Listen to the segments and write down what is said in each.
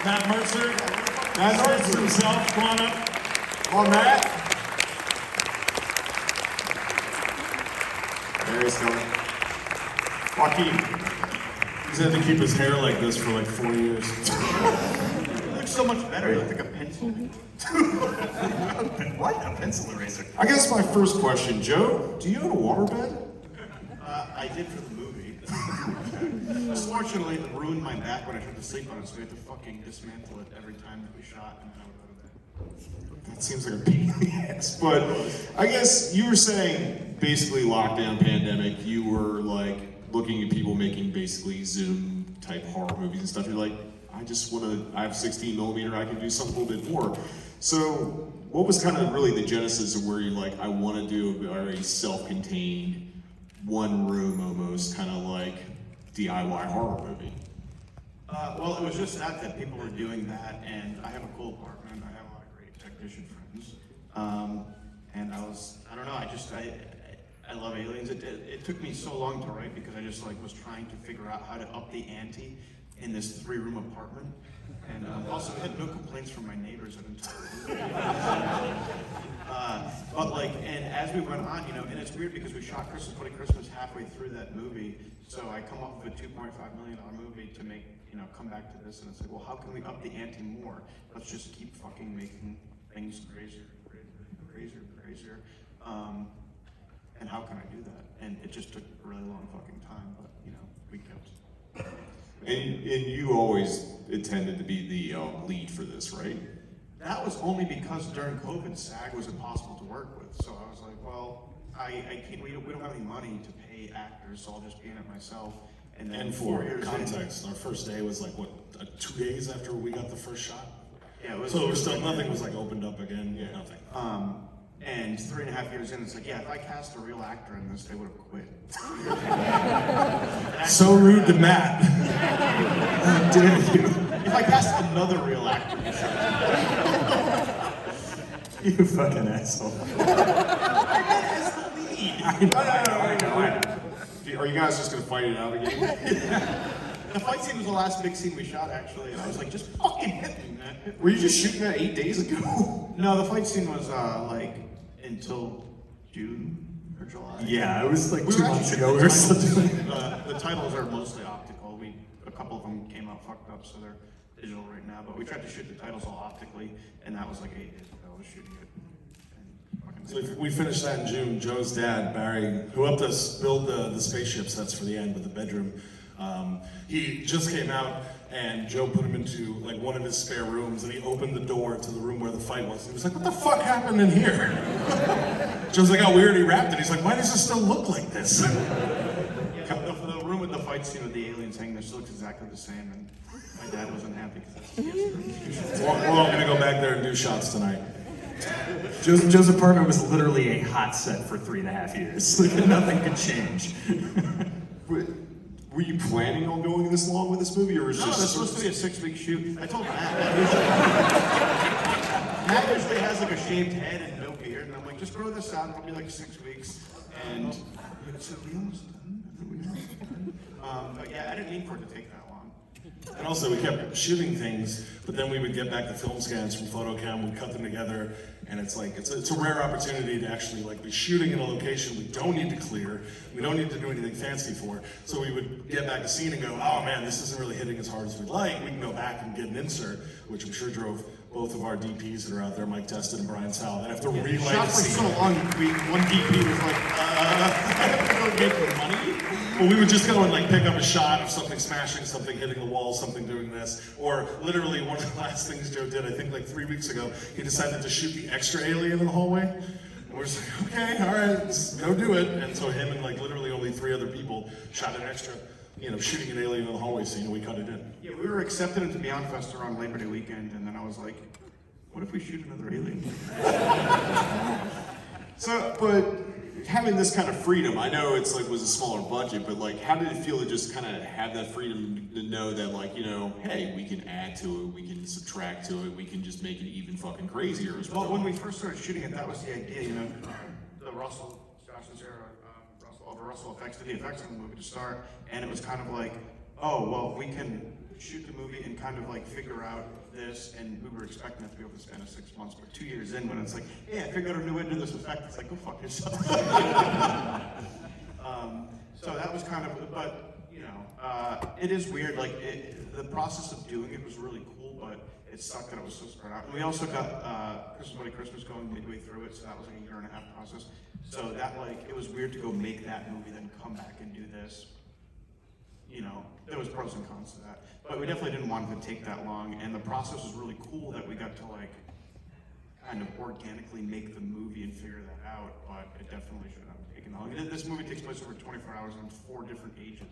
Matt Mercer. Matt Mercer himself, come on up. Come on, Matt. There he's coming. Joaquin. He's had to keep his hair like this for like 4 years. He looks so much better. He looks like a pencil. What? A pencil eraser. I guess my first question, Joe, do you own a waterbed? I did for the movie. Fortunately, it ruined my back when I tried to sleep on it, so we had to fucking dismantle it every time that we shot, and then I would go to bed. That seems like a pain in the ass. But I guess you were saying, basically lockdown, pandemic, you were like looking at people making basically Zoom type horror movies and stuff. You're like, I have 16 millimeter, I can do something a little bit more. So what was kind of really the genesis of where you're like, I want to do a very self-contained, one room almost, kind of like DIY horror movie? Well, it was just that people were doing that, and I have a cool apartment. I have a lot of great technician friends, and I don't know. I love aliens. It took me so long to write because I just like was trying to figure out how to up the ante in this 3-room apartment, and also had no complaints from my neighbors that entire but like, and as we went on, and it's weird because we shot Christmas halfway through that movie, so I come up with a $2.5 million movie to make, come back to this, and it's like, well, how can we up the ante more? Let's just keep fucking making things crazier. And how can I do that? And it just took a really long fucking time, but we kept. And you always intended to be the lead for this, right? That was only because during COVID, SAG was impossible to work with. So I was like, well, I can't, we don't have any money to pay actors, so I'll just be in it myself. And then And 4 for years context, our first day was like, 2 days after we got the first shot? Yeah, it was. So it was still, nothing was like opened up again, nothing. And 3.5 years in, it's like, yeah, if I cast a real actor in this, they would have quit. So rude to Matt. How dare you? If I cast another real actor, You fucking asshole. as the lead. I know. Are you guys just gonna fight it out again? The fight scene was the last big scene we shot, actually, and I was like, just fucking hit me, man. Were you just shooting that 8 days ago? No, the fight scene was like until June or July. Yeah, it was like We 2 were months actually ago. We were still doing it. The titles are mostly optical. A couple of them came out fucked up, so they're digital right now. But we tried to shoot the titles all optically, and that was like 8 days ago. I was shooting it. And So we finished that in June. Joe's dad, Barry, who helped us build the spaceship sets for the end with the bedroom, he just came out and Joe put him into like one of his spare rooms and he opened the door to the room where the fight was. He was like, what the fuck happened in here? Joe's like, oh, we already wrapped it. He's like, why does it still look like this? the room with the fight scene with the aliens hanging there still looks exactly the same, and my dad was unhappy because We're all gonna go back there and do shots tonight. Joe's apartment was literally a hot set for 3.5 years. Nothing could change. Were you planning on going this long with this movie, or was it No, just that's supposed to be a 6-week shoot. I told Matt usually has like a shaved head and no beard, and I'm like, just grow this out, it'll be like 6 weeks. And so we almost done. But yeah, I didn't mean for it to take that long. And also we kept shooting things, but then we would get back the film scans from PhotoCam, we'd cut them together, and it's like, it's a rare opportunity to actually like be shooting in a location we don't need to clear, we don't need to do anything fancy for. So we would get back a scene and go, oh man, this isn't really hitting as hard as we'd like, we can go back and get an insert, which I'm sure drove both of our DPs that are out there, Mike Tested and Brian Sal, and have to relight Shot the for scene. so long, one DP was like, I have to go get the money. Well, we would just go and like pick up a shot of something smashing, something hitting the wall, something doing this. Or literally one of the last things Joe did, I think like 3 weeks ago, he decided to shoot the extra alien in the hallway. And we're just like, okay, all right, let's go do it. And so him and like literally only 3 other people shot an extra, shooting an alien in the hallway scene, and we cut it in. Yeah, we were accepted into Beyond Fest around Labor Day weekend, and then I was like, what if we shoot another alien? So, but having this kind of freedom, I know it's like was a smaller budget, but like, how did it feel to just kind of have that freedom to know that like, hey, we can add to it, we can subtract to it, we can just make it even fucking crazier as well. Well, when we first started shooting it, that was the idea, the Russell, Josh and Sarah, Russell effects did the effects on the movie to start, and it was kind of like, oh, well, we can shoot the movie and kind of like figure out this, and we were expecting it to be able to spend 6 months, but 2 years in, when it's like, hey, I figured out a new way to do this effect, it's like, go fuck yourself. So that was kind of, but you know, it is weird. Like the process of doing it was really cool, but it sucked that it was so spread out. And we also got Christmas Bloody Christmas going midway through it, so that was like a 1.5 year process. So that like it was weird to go make that movie, then come back and do this. You know, there was pros and cons to that, but we definitely didn't want it to take that long. And the process was really cool that we got to like kind of organically make the movie and figure that out. But it definitely should have taken long. This movie takes place over 24 hours on 4 different ages.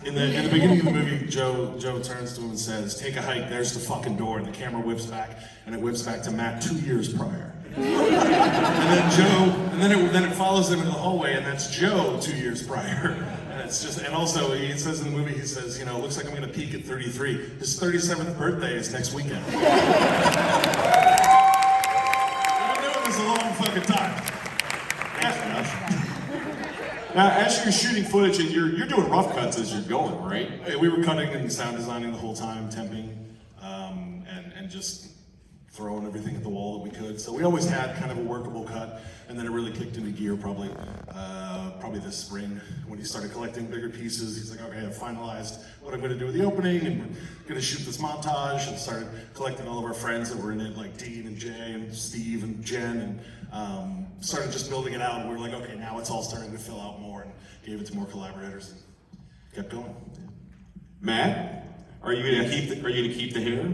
In the beginning of the movie, Joe turns to him and says, "Take a hike. There's the fucking door." And the camera whips back, and it whips back to Matt 2 years prior. And then Joe, and then it follows them in the hallway, and that's Joe 2 years prior. And it's just, and also he says in the movie, he says, you know, looks like I'm gonna peak at 33. His 37th birthday is next weekend. We've been doing this a long fucking time. Now, as you're shooting footage, and you're doing rough cuts as you're going, right? Hey, we were cutting and sound designing the whole time, temping, and just throwing everything at the wall that we could. So we always had kind of a workable cut, and then it really kicked into gear probably this spring when he started collecting bigger pieces. He's like, okay, I've finalized what I'm going to do with the opening, and we're going to shoot this montage, and started collecting all of our friends that were in it, like Dean and Jay and Steve and Jen, and started just building it out. And we were like, okay, now it's all starting to fill out more, and gave it to more collaborators, and kept going. Matt, are you gonna keep the hair?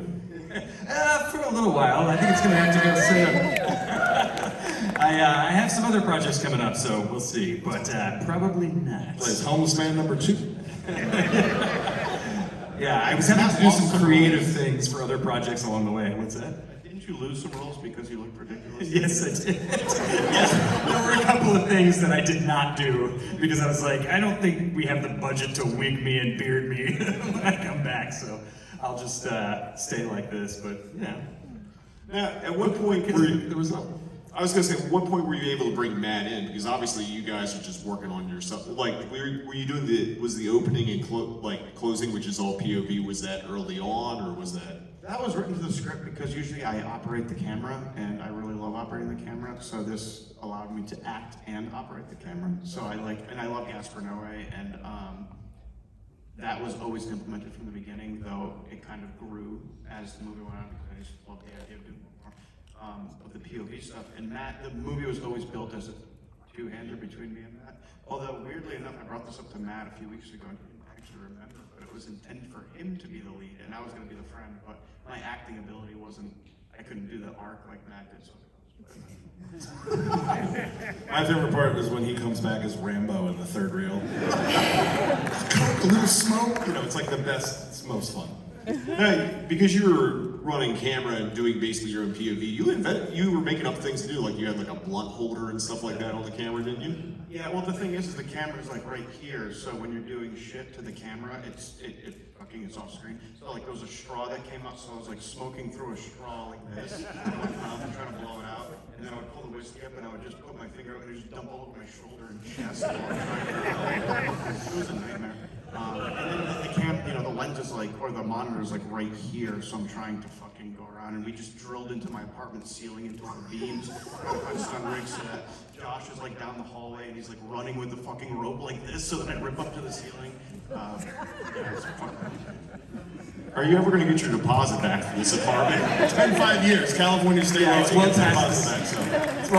For a little while. I think it's gonna have to go soon. I have some other projects coming up, so we'll see, but probably not. Plays Homeless Man #2. Yeah, I was having to do some creative things for other projects along the way. What's that? Didn't you lose some roles because you looked ridiculous? Yes, I did. Yes, there were a couple of things that I did not do because I was like, I don't think we have the budget to wig me and beard me when I come back, so I'll just stay like this. But yeah. Now, at what point I was gonna say, at what point were you able to bring Matt in? Because obviously you guys are just working on yourself. Like, were you doing was the opening and closing, which is all POV, was that early on, or was that? That was written to the script because usually I operate the camera, and I really love operating the camera. So this allowed me to act and operate the camera. So I love Gaspar Noé, and that was always implemented from the beginning. Though it kind of grew as the movie went on because I just loved the idea of doing more of the POV stuff. And Matt, the movie was always built as a two-hander between me and Matt. Although weirdly enough, I brought this up to Matt a few weeks ago, and he didn't actually remember. But it was intended for him to be the lead, and I was going to be the friend. But my acting ability I couldn't do the arc like Matt did. So My favorite part is when he comes back as Rambo in the third reel. Coke, a little smoke. You know, it's like the best, it's most fun. Now, because you were running camera and doing basically your own POV, you were making up things to do, like you had like a blunt holder and stuff like that on the camera, didn't you? Yeah, well, the thing is the camera's like right here, so when you're doing shit to the camera, it's off screen. So like there was a straw that came out, so I was like smoking through a straw like this, in my mouth and trying to blow it out, and then I would pull the whiskey up and I would just put my finger out and just dump all over my shoulder and chest. It was a nightmare. And then the lens is like, or the monitor is like right here, so I'm trying to fucking go around, and we just drilled into my apartment ceiling into all the beams, trying to find stun rigs so that Josh is like down the hallway and he's like running with the fucking rope like this so that I rip up to the ceiling. Yeah, it's fucking. Are you ever going to get your deposit back for this apartment? It's been 5 years. California State Law. It's well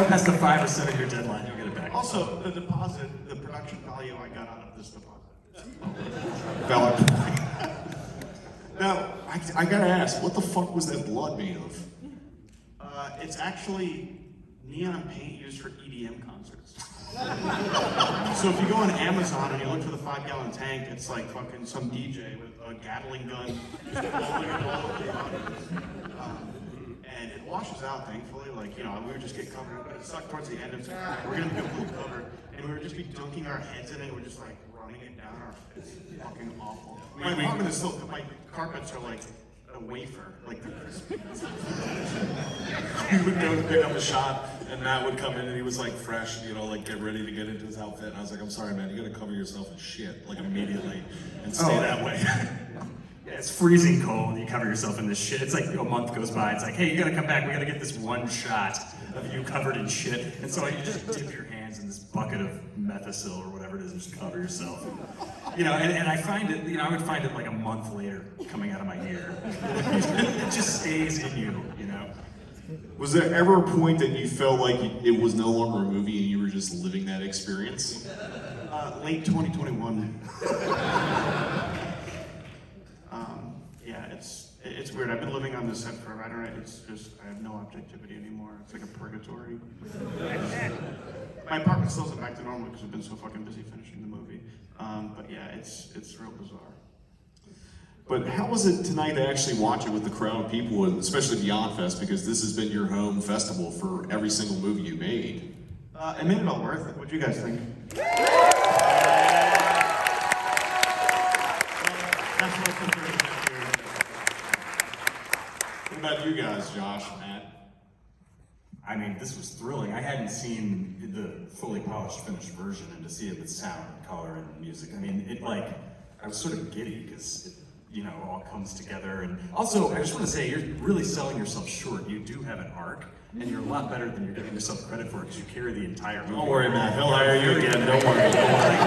past the 5 or 7 year deadline. You'll get it back. Also, the deposit, the production value I got out of this deposit. Valid. Now, I gotta ask, what the fuck was that blood made of? It's actually neon paint used for EDM concerts. So if you go on Amazon and you look for the 5-gallon tank, it's like fucking some DJ with a Gatling gun just blowing it all over the audience. And it washes out, thankfully. Like, we would just get covered, but it sucked towards the end. It's like, we're gonna be completely covered, and we would just be dunking our heads in it. We're just like running it down our face. Fucking awful. My apartment is still. My carpets are like a wafer, like the We would go to pick up a shot, and Matt would come in, and he was like fresh, like get ready to get into his outfit. And I was like, I'm sorry, man, you gotta cover yourself in shit, like immediately, and stay that way. it's freezing cold, you cover yourself in this shit. It's like a month goes by, it's like, hey, you gotta come back, we gotta get this one shot of you covered in shit. And so you just dip your hands in this bucket of Methicil or whatever it is, and just cover yourself. And I find it, I would find it like a month later coming out of my ear. It just stays in you, Was there ever a point that you felt like it was no longer a movie and you were just living that experience? Late 2021. Yeah, it's weird. I've been living on this set forever. I don't know. It's just I have no objectivity anymore. It's like a purgatory. My apartment still isn't back to normal because we've been so fucking busy finishing the movie. But yeah, it's real bizarre. But how was it tonight to actually watch it with the crowd of people, and especially Beyond Fest, because this has been your home festival for every single movie you made? It made it all worth it. What do you guys think? That's what I think. What about you guys, Josh, Matt? I mean, this was thrilling. I hadn't seen the fully polished, finished version, and to see it with sound and color and music, I mean, I was sort of giddy because it, all comes together. And also, I just want to say, you're really selling yourself short. You do have an arc, and you're a lot better than you're giving yourself credit for because you carry the entire movie. Don't worry, Matt. He'll hire you again. Don't worry. Don't worry.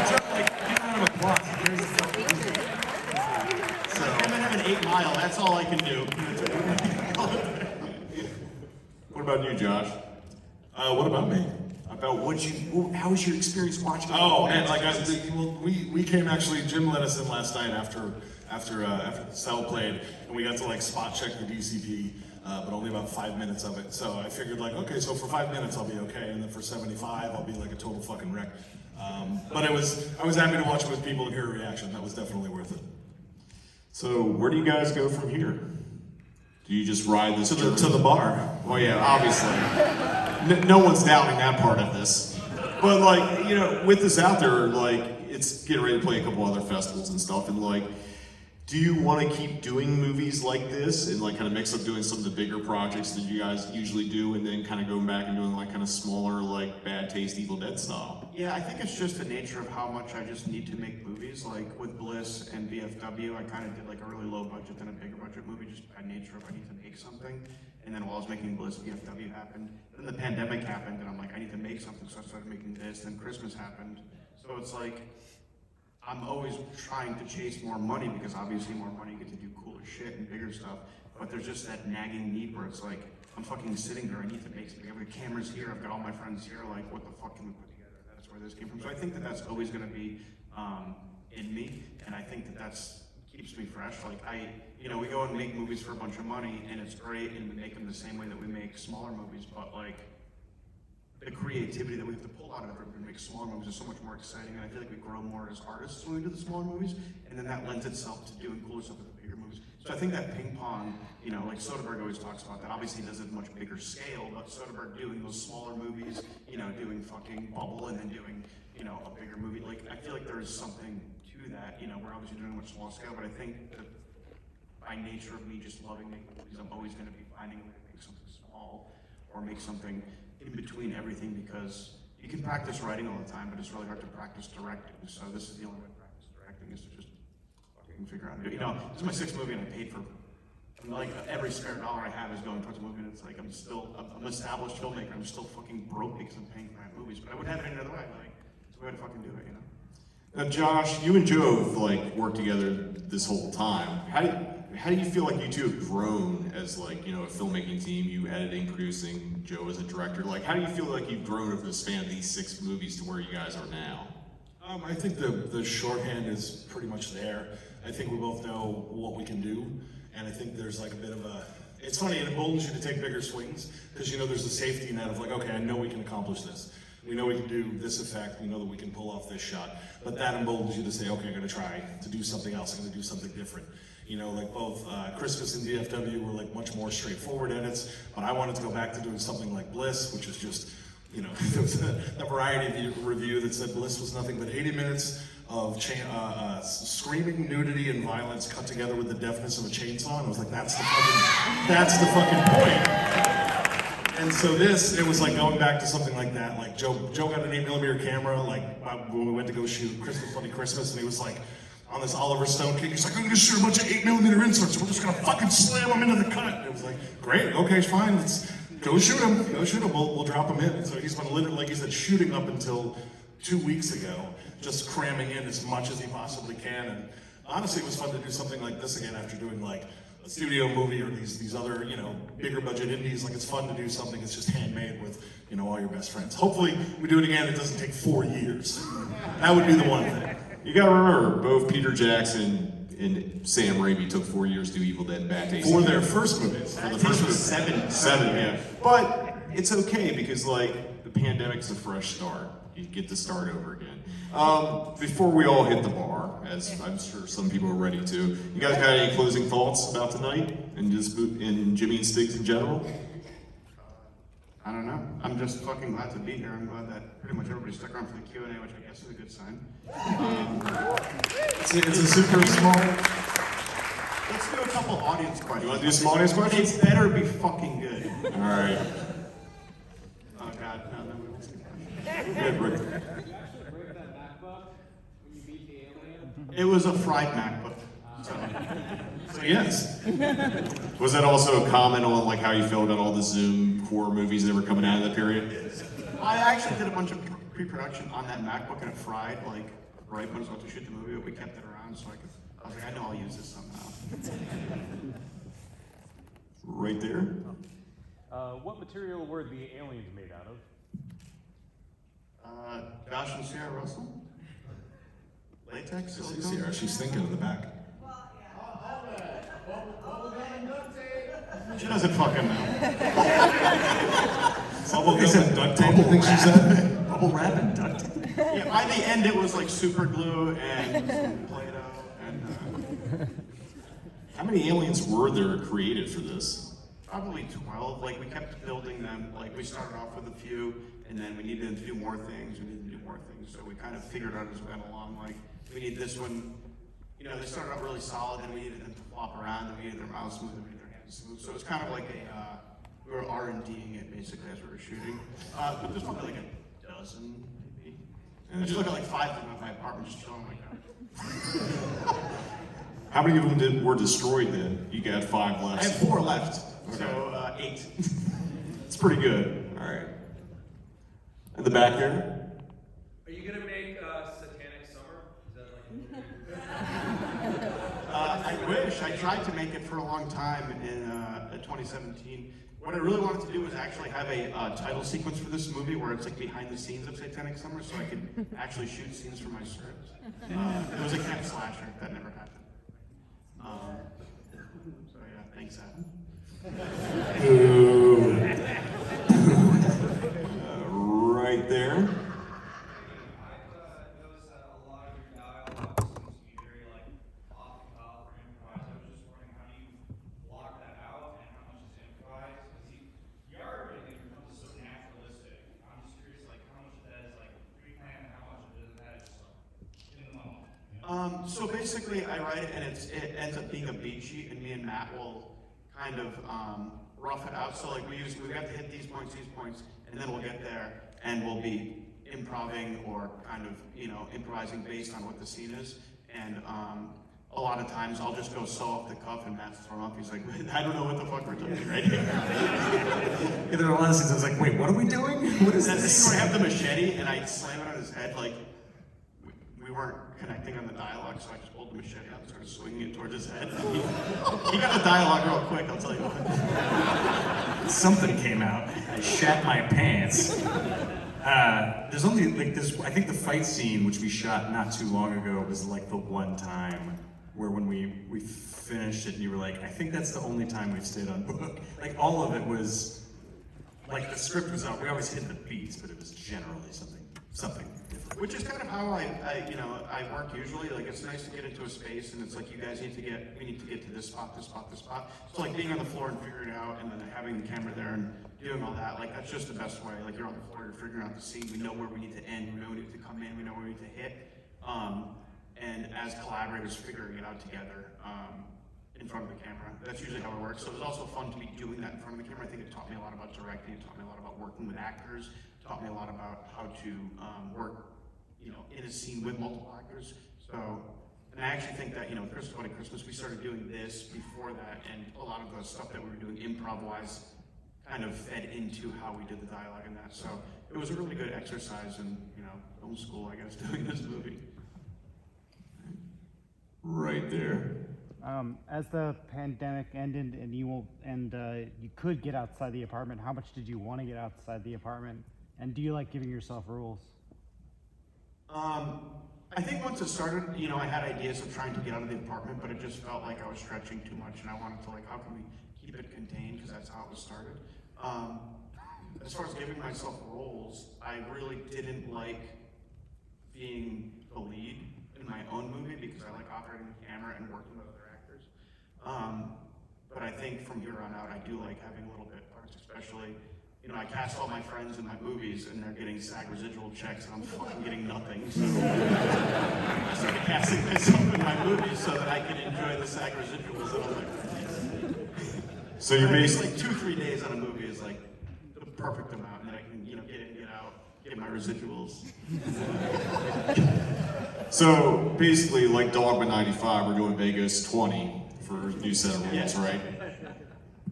Give round of applause. He carries the fucking movie. So I'm gonna have an 8 Mile. That's all I can do. What about you, Josh? What about me? About how was your experience watching? Oh man, we came actually. Jim let us in last night after Sal played, and we got to spot check the DCP, but only about 5 minutes of it. So I figured okay, so for 5 minutes I'll be okay, and then for 75 I'll be like a total fucking wreck. But I was happy to watch it with people and hear a reaction. That was definitely worth it. So where do you guys go from here? Do you just ride this to the bar? Well, yeah, obviously. No one's doubting that part of this. But with this out there, it's getting ready to play a couple other festivals and stuff, and do you want to keep doing movies like this and kind of mix up doing some of the bigger projects that you guys usually do, and then kind of going back and doing kind of smaller Bad Taste, Evil Dead style? Yeah, I think it's just the nature of how much I just need to make movies. Like with Bliss and VFW, I kind of did a really low budget and a bigger budget movie just by nature of I need to make something. And then while I was making Bliss, VFW happened. Then the pandemic happened, and I'm I need to make something, so I started making this. Then Christmas happened. So it's I'm always trying to chase more money because obviously more money you get to do cooler shit and bigger stuff. But there's just that nagging need where it's I'm fucking sitting there, I need to make something. I've got cameras here, I've got all my friends here, what the fuck can we put together? That's where this came from. So I think that's always gonna be in me, and I think that's keeps me fresh. We go and make movies for a bunch of money, and it's great, and we make them the same way that we make smaller movies, but the creativity that we have to pull out of it to make smaller movies is so much more exciting, and I feel we grow more as artists when we do the smaller movies, and then that lends itself to doing cooler stuff with the bigger movies. So I think that ping pong, Soderbergh always talks about that. Obviously he does it at a much bigger scale, but Soderbergh doing those smaller movies, doing fucking Bubble and then doing, a bigger movie. I feel there is something to that. We're obviously doing a much smaller scale, but I think that by nature of me just loving making movies, I'm always going to be finding a way to make something small or make something in between everything, because you can practice writing all the time, but it's really hard to practice directing. So this is the only way to practice directing, is to just fucking figure out. This is my 6th movie, and I paid for every spare dollar I have is going towards a movie, and it's I'm an established filmmaker. I'm still fucking broke because I'm paying for my movies, but I wouldn't have it any other way. It's the way to fucking do it, Now, Josh, you and Joe have worked together this whole time. How do you feel you two have grown as a filmmaking team? You editing, producing, Joe as a director. How do you feel you've grown over the span of these 6 movies to where you guys are now? I think the shorthand is pretty much there. I think we both know what we can do, and I think there's a bit of a. It's funny, it emboldens you to take bigger swings because there's a safety net of okay, I know we can accomplish this. We know we can do this effect. We know that we can pull off this shot. But that emboldens you to say, okay, I'm going to try to do something else. I'm going to do something different. Both Christmas and DFW were much more straightforward edits. But I wanted to go back to doing something like Bliss, which is just, there was a Variety review that said Bliss was nothing but 80 minutes of screaming nudity and violence cut together with the deftness of a chainsaw. And I was that's the fucking point. And so it was going back to something like that. Joe got an 8mm camera, when we went to go shoot Christmas Funny Christmas, and he was on this Oliver Stone kick. He's like, I'm gonna shoot a bunch of 8mm inserts. We're just gonna fucking slam them into the cut. And it was like, great, okay, fine, let's go shoot him. We'll drop him in. And so he's been literally, like he said, shooting up until 2 weeks ago, just cramming in as much as he possibly can. And honestly, it was fun to do something like this again after doing like a studio movie or these other, you know, bigger budget indies. Like it's fun to do something that's just handmade with, you know, all your best friends. Hopefully we do it again, it doesn't take 4 years. That would be the one thing. You gotta remember, both Peter Jackson and Sam Raimi took 4 years to do Evil Dead back to For their first movies. For the first was seven, yeah. But it's okay because like the pandemic's a fresh start. You get to start over again. Before we all hit the bar, as I'm sure some people are ready to, you guys got any closing thoughts about tonight and just in Jimmy and Stiggs in general? I don't know. I'm just fucking glad to be here. I'm glad that pretty much everybody stuck around for the Q&A, which I guess is a good sign. It's a super small. Let's do a couple audience questions. You want to do some audience questions? It better be fucking good. All right. Oh god, no, we won't skip questions. Good, Rick. It was a fried MacBook. So yes. Was that also a comment on like how you felt about all the Zoom horror movies that were coming out of that period? I actually did a bunch of pre-production on that MacBook and it fried like right when I was about to shoot the movie, but we kept it around so I was like, I know I'll use this somehow. Right there. What material were the aliens made out of? Josh and Sarah Russell? Latex? This is Sierra, she's thinking in the back. She doesn't fucking know. Bubble gum and duct tape, I think she said. Bubble wrap and duct tape. Yeah, by the end it was like super glue and some Play-Doh and How many aliens were there created for this? probably 12. Like we kept building them. Like we started off with a few and then we needed them to do more things. We needed to do more things. So we kind of figured out as we went along, like we need this one. You know, they started out really solid and we needed them to flop around and we needed their mouths smooth and we needed their hands smooth. So it was kind of like we were R&D'ing it basically as we were shooting. But there's probably like a dozen, maybe. And I just look at like 5 of them at my apartment just chilling like that. How many of them were destroyed then? You got 5 left. I have 4 left, so 8. It's pretty good. All right. In the back there? Are you gonna make Satanic Summer? Is that I wish. I tried to make it for a long time in 2017. What I really wanted to do was actually have a title sequence for this movie where it's like behind the scenes of Satanic Summer, so I could actually shoot scenes for my script. It was a camp slasher. That never happened. So yeah, thanks, Adam. Right there. I noticed that a lot of your dialogue seems to be very like off the cuff or improvised. I was just wondering how do you block that out and how much is improvised? Because the art of everything becomes so naturalistic. I'm just curious like how much of that is like pre-planned and how much of that is just like in the moment. So basically, I write it and it ends up being a beat sheet, and me and Matt will kind of rough it out. So like we have to hit these points, and then we'll get there, and we'll be improvising or kind of improvising based on what the scene is. And a lot of times I'll just go so off the cuff, and Matt's thrown off. He's like, I don't know what the fuck we're doing right here. Yeah, there were a lot of scenes I was like, wait, what are we doing? What is That this? scene where I have the machete and I slam it on his head, like we weren't connecting on the dialogue, so I just pulled the machete out and started swinging it towards his head. He got the dialogue real quick, I'll tell you what. Something came out. I shat my pants. There's only like this. I think the fight scene, which we shot not too long ago, was like the one time where when we finished it, and you were like, I think that's the only time we've stayed on book. Like all of it was like the script was out. We always hit the beats, but it was generally something different. Which is kind of how I work usually. Like it's nice to get into a space and it's like you guys we need to get to this spot. So like being on the floor and figuring it out and then having the camera there and doing all that, like that's just the best way. Like you're on the floor, you're figuring out the scene, we know where we need to end, we know where we need to come in, we know where we need to hit. And as collaborators figuring it out together in front of the camera. That's usually how it works. So it was also fun to be doing that in front of the camera. I think it taught me a lot about directing, it taught me a lot about working with actors, it taught me a lot about how to work in a scene with multiple actors. So And I actually think that, you know, Christmas Funny Christmas, we started doing this before that, and a lot of the stuff that we were doing improv-wise kind of fed into how we did the dialogue and that. So it was a really good exercise in, you know, film school, I guess, doing this movie. Right there. As the pandemic ended and you could get outside the apartment, how much did you want to get outside the apartment? And do you like giving yourself rules? I think once it started, you know, I had ideas of trying to get out of the apartment, but it just felt like I was stretching too much, and I wanted to, like, how can we keep it contained, because that's how it was started. As far as giving myself roles, I really didn't like being the lead in my own movie, because I like operating the camera and working with other actors. But I think from here on out, I do like having little bit parts, especially, you know, I cast all my friends in my movies, and they're getting SAG residual checks, and I'm fucking getting nothing. So I started casting myself in my movies so that I can enjoy the SAG residuals and all my friends. So you're basically basically, like 2-3 days on a movie is like the perfect amount, and then I can, you know, get in, get out, get my residuals. so basically like Dogma 95, we're doing Begos 20 for a new set of rules, Yeah. right?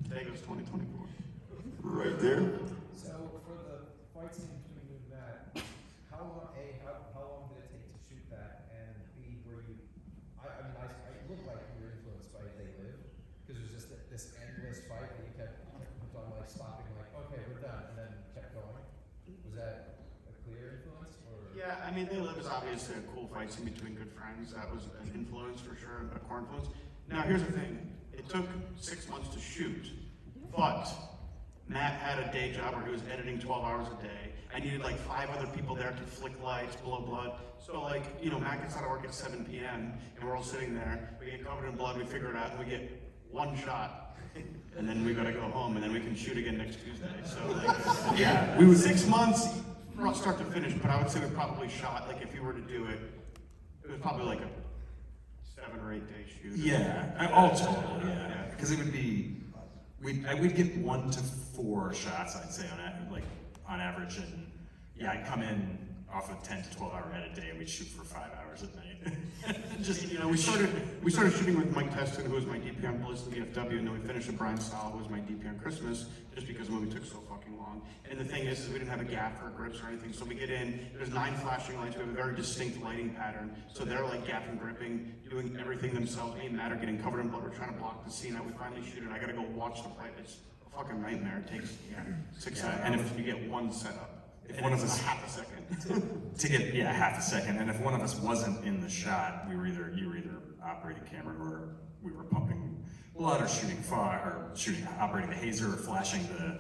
Begos 2024. Right there. So for the fight scene between you and Matt, how long did it take to shoot that? And B, were you, I mean, I look like you were influenced by They Live, because there's just this endless fight that you kept hooked on, like stopping, like, okay, we're done, and then kept going. Was that a clear influence, or? Yeah, I mean, They Live is obviously a cool fight scene between good friends. That was an influence for sure, a core influence. Now, here's the thing. It took 6 months to shoot, but Matt had a day job where he was editing 12 hours a day. I needed like 5 other people there to flick lights, blow blood. So like, you know, Matt gets out of work at 7 p.m. and we're all sitting there. We get covered in blood, we figure it out, and we get one shot. And then we gotta go home, and then we can shoot again next Tuesday. So like, yeah, we were 6 months from start to finish, but I would say we probably shot, like if you were to do it, it was probably like a 7 or 8 day shoot. Yeah, all total, yeah. Because it would be, we'd get 1 to 4 shots, I'd say, on average, and yeah, I'd come in off a 10 to 12 hour edit day, and we'd shoot for 5 hours at night. Just, you know, we started shooting with Mike Teston, who was my DP on Bliss and VFW, and then we finished with Brian Stahl, who was my DP on Christmas, just because the movie took so fucking long. And the thing is we didn't have a gaffer or grips or anything, so we get in, there's 9 flashing lights, we have a very distinct lighting pattern, so they're like gaffing, gripping, doing everything themselves. Me and Matt are getting covered in blood, we're trying to block the scene out, we finally shoot it, I gotta go watch the fight, it's a fucking nightmare, it takes 6 7 and hours, you get one setup. If one of us half a second. to get half a second, and if one of us wasn't in the shot, you were either operating camera or we were pumping blood or shooting fire or operating the hazer or flashing the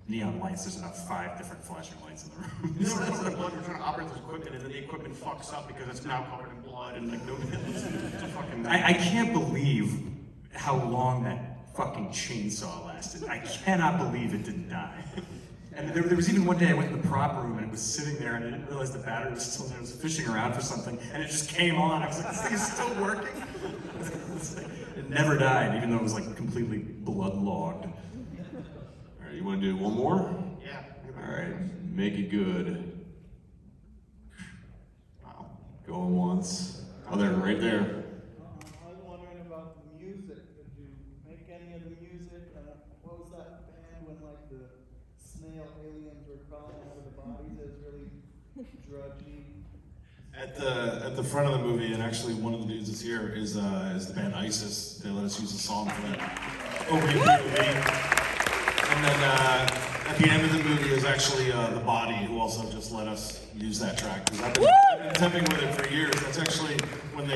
neon lights. There's about 5 different flashing lights in the room. You know, we're covered in blood, we're trying to operate this equipment, and then the equipment fucks up because it's now covered in blood, and like, it's a fucking I can't believe how long that fucking chainsaw lasted. I cannot believe it didn't die. And there was even one day I went in the prop room and it was sitting there and I didn't realize the battery was still there. I was fishing around for something and it just came on. I was like, this thing is still working? It never died, even though it was like completely blood-logged. All right, you want to do one more? Yeah. All right, make it good. Wow. Going once. Oh, there, right there. I was wondering about the music. Did you make any of the music? What was that band when like the snail aliens were crawling out of the bodies? It was really drudgy. At the front of the movie, and actually one of the dudes that's here is the band ISIS. They let us use a song for that opening POV. And then at the end of the movie is actually the Body, who also just let us use that track. Because I've been temping with it for years. That's actually when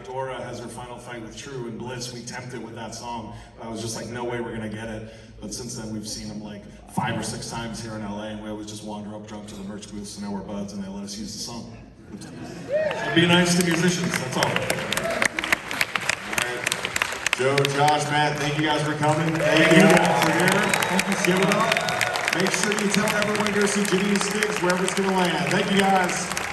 Dora has her final fight with True and Bliss, we temped it with that song. I was just like, no way we're gonna get it. But since then we've seen them like 5 or 6 times here in LA, and we always just wander up drunk to the merch booth, so now we're buds, and they let us use the song. So be nice to musicians, that's all. Joe, Josh, Matt, thank you guys for coming. Thank you guys for here. Give it up. Make sure you tell everyone to go see Jimmy and Stiggs wherever it's going to land. Thank you guys.